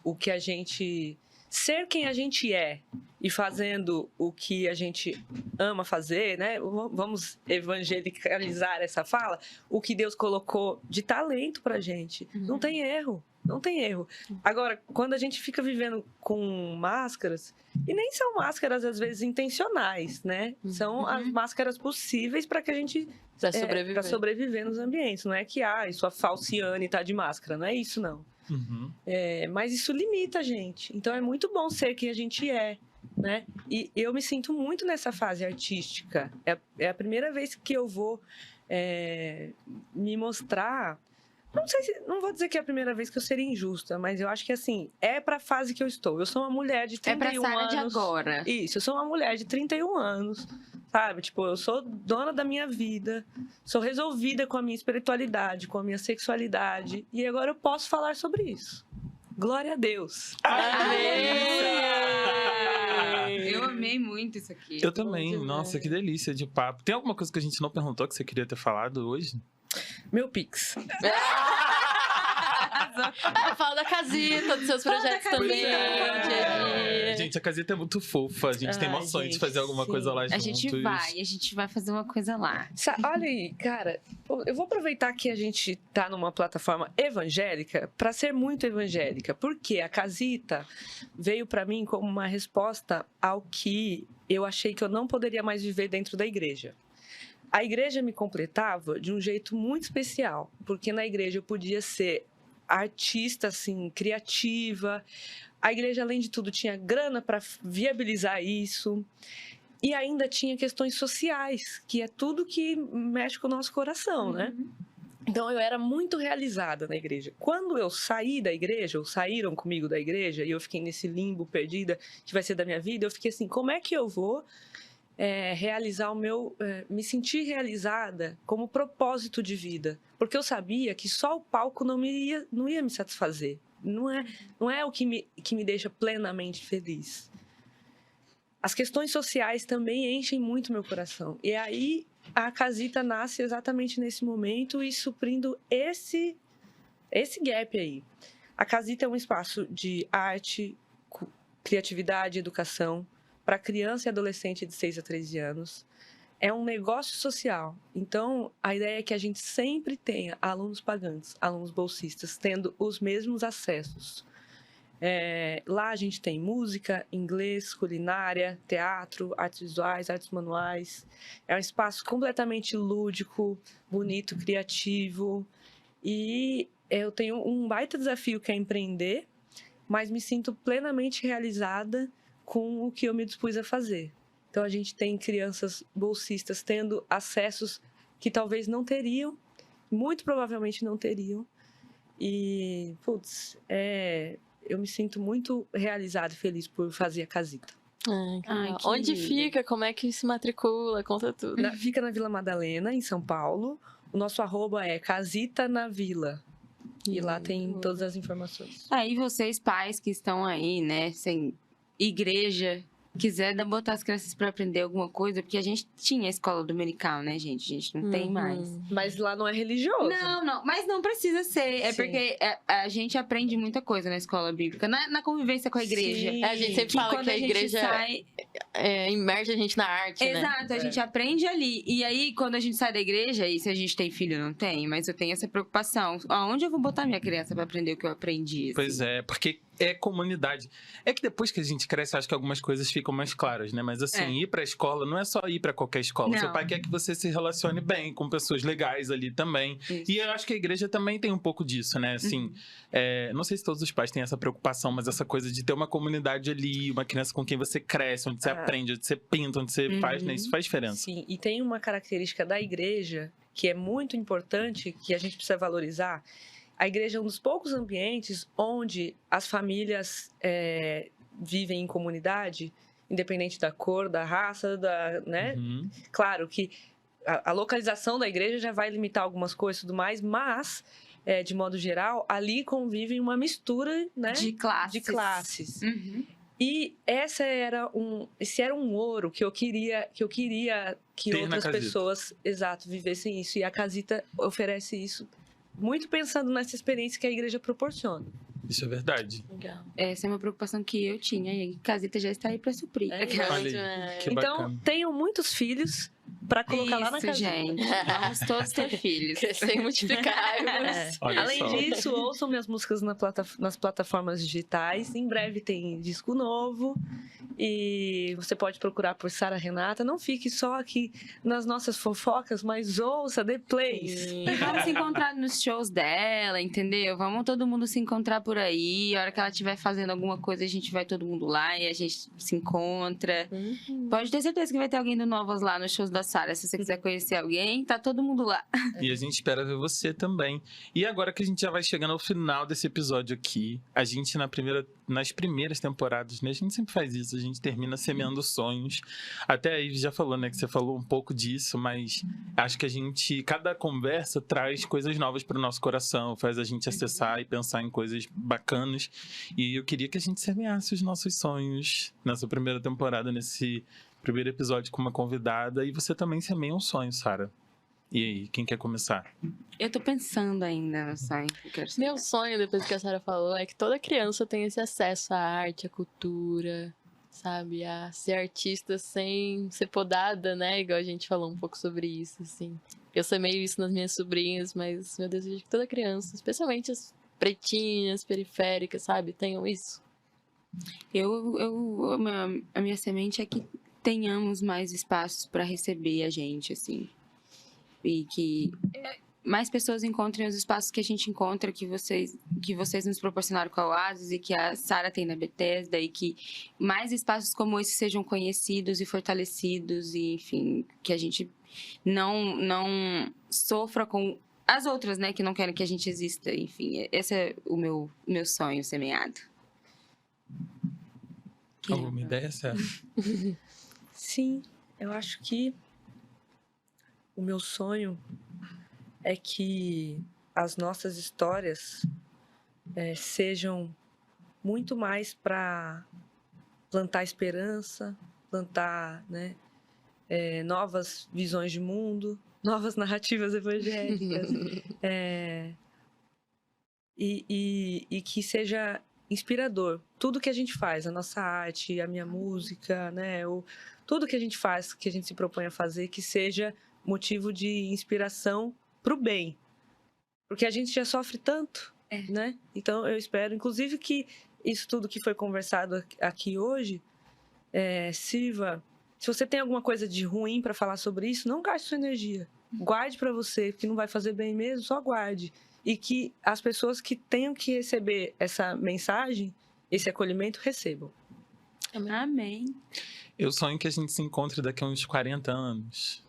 o que a gente... Ser quem a gente é e fazendo o que a gente ama fazer, né? Vamos evangelicalizar essa fala. O que Deus colocou de talento pra gente. Não tem erro. Não tem erro. Agora, quando a gente fica vivendo com máscaras, e nem são máscaras, às vezes, intencionais, né? São as máscaras possíveis para que a gente... Pra sobreviver. Pra sobreviver nos ambientes. Não é que, sua falciane tá de máscara. Não é isso, não. Uhum. Mas isso limita a gente. Então, é muito bom ser quem a gente é, né? E eu me sinto muito nessa fase artística. É a primeira vez que eu vou me mostrar... Não vou dizer que é a primeira vez que eu seria injusta, mas eu acho que, assim, é pra fase que eu estou. Eu sou uma mulher de 31 É pra Sara anos. de agora. Isso, eu sou uma mulher de 31 anos, sabe? Tipo, eu sou dona da minha vida, sou resolvida com a minha espiritualidade, com a minha sexualidade, e agora eu posso falar sobre isso. Glória a Deus. Eu amei muito isso aqui. Eu também. Nossa, que delícia de papo. Tem alguma coisa que a gente não perguntou que você queria ter falado hoje? Meu Pix. Fala da casita, dos seus projetos também. Gente, a caseta é muito fofa. A gente tem Ai, emoções de gente, fazer alguma coisa lá A juntos. gente vai fazer uma coisa lá. Olha aí, cara, eu vou aproveitar que a gente tá numa plataforma evangélica para ser muito evangélica, porque a casita veio para mim como uma resposta ao que eu achei que eu não poderia mais viver dentro da igreja. A igreja me completava de um jeito muito especial, porque na igreja eu podia ser artista, assim, criativa. A igreja, além de tudo, tinha grana para viabilizar isso. E ainda tinha questões sociais, que é tudo que mexe com o nosso coração, né? Então, eu era muito realizada na igreja. Quando eu saí da igreja, ou saíram comigo da igreja, e eu fiquei nesse limbo perdida, que vai ser da minha vida, eu fiquei assim, como é que eu vou realizar o meu... me sentir realizada como propósito de vida? Porque eu sabia que só o palco não ia me satisfazer. Não é o que me deixa plenamente feliz. As questões sociais também enchem muito meu coração. E aí a Casita nasce exatamente nesse momento e suprindo esse gap aí. A Casita é um espaço de arte, criatividade e educação para criança e adolescente de 6 a 13 anos. É um negócio social. Então, a ideia é que a gente sempre tenha alunos pagantes, alunos bolsistas, tendo os mesmos acessos. Lá a gente tem música, inglês, culinária, teatro, artes visuais, artes manuais. É um espaço completamente lúdico, bonito, criativo. E eu tenho um baita desafio que é empreender, mas me sinto plenamente realizada com o que eu me dispus a fazer. Então a gente tem crianças bolsistas tendo acessos que talvez não teriam, muito provavelmente não teriam. E, eu me sinto muito realizada e feliz por fazer a Casita. Onde fica? Como é que se matricula? Conta tudo. Fica na Vila Madalena, em São Paulo. O nosso @ é Casita na Vila. E lá tem todas as informações. Aí vocês, pais que estão aí, né, sem igreja, quiser botar as crianças para aprender alguma coisa, porque a gente tinha a escola dominical, né, gente? A gente não tem mais. Mas lá não é religioso. Não, mas não precisa ser. É porque a gente aprende muita coisa na escola bíblica, na convivência com a igreja. Sim. A gente sempre fala que a igreja imerge a gente na arte, né? Exato, a gente aprende ali. E aí, quando a gente sai da igreja, e se a gente tem filho, não tem, mas eu tenho essa preocupação. Aonde eu vou botar minha criança para aprender o que eu aprendi? Assim? Pois é, porque é comunidade. É que depois que a gente cresce, acho que algumas coisas ficam mais claras, né? Mas assim, ir pra escola não é só ir pra qualquer escola. Não. Seu pai quer que você se relacione bem com pessoas legais ali também. Isso. E eu acho que a igreja também tem um pouco disso, né? Assim, não sei se todos os pais têm essa preocupação, mas essa coisa de ter uma comunidade ali, uma criança com quem você cresce, onde você aprende, onde você pinta, onde você faz, né? Isso faz diferença. Sim, e tem uma característica da igreja que é muito importante, que a gente precisa valorizar. A igreja é um dos poucos ambientes onde as famílias vivem em comunidade, independente da cor, da raça, né? Claro que a localização da igreja já vai limitar algumas coisas e tudo mais, mas, de modo geral, ali convivem uma mistura, né? De classes. De classes. E esse era um ouro que eu queria que outras pessoas, vivessem isso. E a Casita oferece isso, muito pensando nessa experiência que a igreja proporciona. Isso é verdade. Legal. Essa é uma preocupação que eu tinha e a Casita já está aí para suprir. Olha aí, que Então, bacana. tenham muitos filhos para colocar lá na Casita. Gente, vamos todos ter filhos. Crescer e multiplicar. Olha Além só. disso, ouçam minhas músicas nas plataformas digitais. Em breve tem disco novo. E você pode procurar por Sara Renata. Não fique só aqui nas nossas fofocas, mas ouça, dê plays. E vamos se encontrar nos shows dela, entendeu? Vamos todo mundo se encontrar por aí. A hora que ela estiver fazendo alguma coisa, a gente vai todo mundo lá e a gente se encontra. Pode ter certeza que vai ter alguém do Novas lá nos shows da Sara. Se você quiser conhecer alguém, tá todo mundo lá. E a gente espera ver você também. E agora que a gente já vai chegando ao final desse episódio aqui, a gente nas primeiras temporadas, né? A gente sempre faz isso, a gente termina semeando sonhos. Até aí já falou, né? Que você falou um pouco disso, mas acho que cada conversa traz coisas novas para o nosso coração, faz a gente acessar e pensar em coisas bacanas. E eu queria que a gente semeasse os nossos sonhos nessa primeira temporada, nesse primeiro episódio com uma convidada. E você também semeia um sonho, Sara. E aí, quem quer começar? Eu tô pensando ainda no sonho que eu quero ser. Meu sonho, depois que a Sara falou, é que toda criança tenha esse acesso à arte, à cultura, sabe? A ser artista sem ser podada, né? Igual a gente falou um pouco sobre isso, assim. Eu semeio isso nas minhas sobrinhas, mas meu desejo é que toda criança, especialmente as pretinhas, periféricas, sabe? Tenham isso. A minha semente é que tenhamos mais espaços para receber a gente, assim. E que mais pessoas encontrem os espaços que a gente encontra, que vocês nos proporcionaram com a Oasis e que a Sara tem na Bethesda, e que mais espaços como esse sejam conhecidos e fortalecidos, e enfim, que a gente não sofra com as outras, né, que não querem que a gente exista. Enfim, esse é o meu sonho semeado. Alguma ideia, Sara? Sim, eu acho que o meu sonho é que as nossas histórias sejam muito mais para plantar esperança, plantar, né, novas visões de mundo, novas narrativas evangélicas, e que seja inspirador. Tudo que a gente faz, a nossa arte, a minha música, né, tudo que a gente faz, que a gente se propõe a fazer, que seja motivo de inspiração para o bem. Porque a gente já sofre tanto, né? Então, eu espero, inclusive, que isso tudo que foi conversado aqui hoje sirva. Se você tem alguma coisa de ruim para falar sobre isso, não gaste sua energia. Guarde para você, porque não vai fazer bem mesmo, só guarde. E que as pessoas que tenham que receber essa mensagem, esse acolhimento, recebam. Amém. Eu sonho que a gente se encontre daqui a uns 40 anos.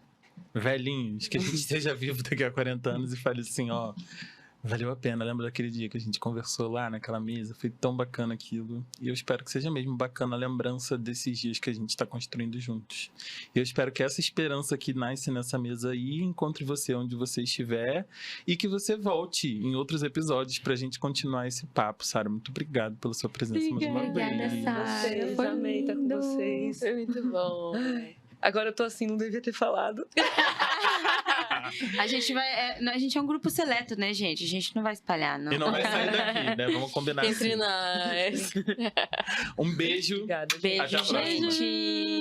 Velhinhos, que a gente esteja vivo daqui a 40 anos e fale assim, ó, valeu a pena. Lembra daquele dia que a gente conversou lá naquela mesa? Foi tão bacana aquilo. E eu espero que seja mesmo bacana a lembrança desses dias que a gente está construindo juntos. E eu espero que essa esperança que nasce nessa mesa aí encontre você onde você estiver e que você volte em outros episódios pra gente continuar esse papo, Sara. Muito obrigado pela sua presença mais uma Obrigada, vez. Sara. Foi amei estar com vocês. Foi muito bom. Agora eu tô assim, não devia ter falado. A gente é um grupo seleto, né, gente? A gente não vai espalhar, não. E não vai sair daqui, né? Vamos combinar Entre assim. nós. Um beijo. Obrigada. Beijo, Até a próxima. gente.